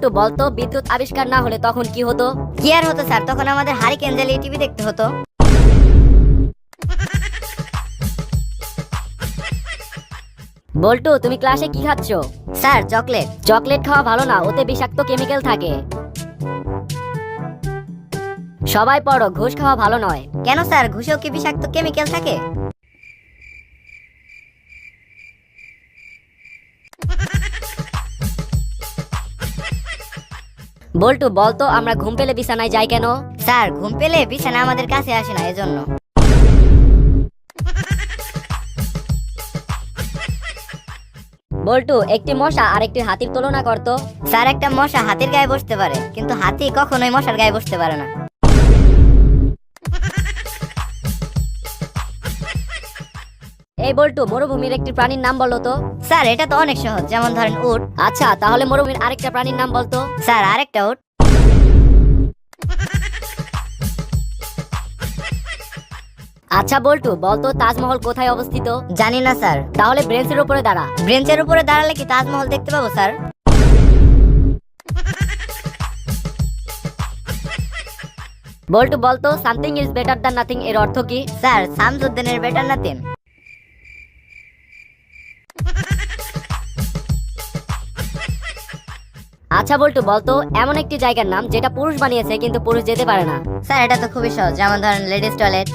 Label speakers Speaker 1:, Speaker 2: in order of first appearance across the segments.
Speaker 1: বল্টু বলতো বিদ্যুৎ আবিষ্কার না হলে তখন কি হতো?
Speaker 2: কি আর হতো স্যার, তখন আমাদের হারিকেন জ্বালিয়ে টিভি দেখতে হতো।
Speaker 1: বল্টু তুমি ক্লাসে কি খাচ্ছ?
Speaker 2: Sir chocolate.
Speaker 1: চকলেট খাওয়া ভালো না, ওতে বিষাক্ত কেমিক্যাল থাকে। সবাই পড়ো, ঘুষ খাওয়া ভালো নয়।
Speaker 2: কেন স্যার, ঘুষেও কি বিষাক্ত কেমিক্যাল থাকে?
Speaker 1: বল্টু বলতো আমরা ঘুম পেলে বিছানায় যাই কেন?
Speaker 2: স্যার ঘুম পেলে বিছানা আমাদের কাছে আসে না, এজন্য।
Speaker 1: বল্টু একটি মশা আর একটি হাতির তুলনা করতো।
Speaker 2: স্যার একটা মশা হাতির গায়ে বসতে পারে, কিন্তু হাতি কখনোই মশার গায়ে বসতে পারে না।
Speaker 1: এই বল্টু মরুভূমির একটি প্রাণীর নাম বলো তো।
Speaker 2: স্যার এটা তো অনেক সহজ, যেমন ধরেন উট।
Speaker 1: আচ্ছা তাহলে মরুভূমির আরেকটা প্রাণীর নাম বলতো।
Speaker 2: স্যার আরেকটা উট।
Speaker 1: আচ্ছা বল্টু বলতো তাজমহল কোথায় অবস্থিত?
Speaker 2: জানি না স্যার।
Speaker 1: তাহলে ব্রেঞ্চের উপরে দাঁড়া।
Speaker 2: ব্রেঞ্চের উপরে দাঁড়ালে কি তাজমহল দেখতে পাবো স্যার?
Speaker 1: বল্টু বলতো something is better than nothing এর অর্থ কি?
Speaker 2: স্যার শামসুদ্দিনের বেটার নাতিন।
Speaker 1: আচ্ছা বল্টু বলতো এমন একটি জায়গার নাম যেটা পুরুষ বানিয়েছে কিন্তু পুরুষ যেতে পারে না।
Speaker 2: স্যার এটা তো খুবই সহজ, যেমন ধরেন লেডিস টয়লেট।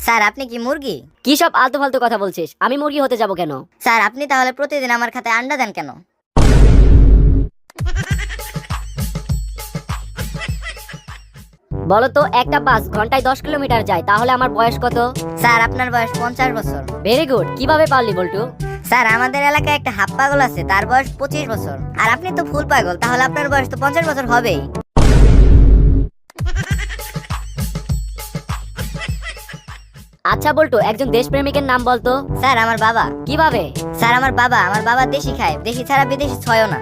Speaker 2: স্যার আপনি কি মুরগি?
Speaker 1: কি সব আলতু ফালতু কথা বলছিস? আমি মুরগি হতে যাব কেন?
Speaker 2: স্যার আপনি তাহলে প্রতিদিন আমার খাতায় আন্ডা দেন কেন?
Speaker 1: বলতো একটা বাস ঘন্টায় 10 কিলোমিটার যায়, তাহলে আমার বয়স কত?
Speaker 2: স্যার আপনার বয়স 50 বছর।
Speaker 1: ভেরি গুড, কিভাবে পারলি বল্টু?
Speaker 2: স্যার আমাদের এলাকায় একটা হাফ পাগল আছে, তার বয়স 25 বছর। আর আপনি তো ফুল পাগল, তাহলে আপনার বয়স তো 50 বছর হবেই।
Speaker 1: আচ্ছা বল্টু একজন দেশপ্রেমিকের নাম বলতো।
Speaker 2: স্যার আমার বাবা।
Speaker 1: কিভাবে?
Speaker 2: স্যার আমার বাবা দেশি খায়, দেশি ছাড়া বিদেশি ছয়ও না।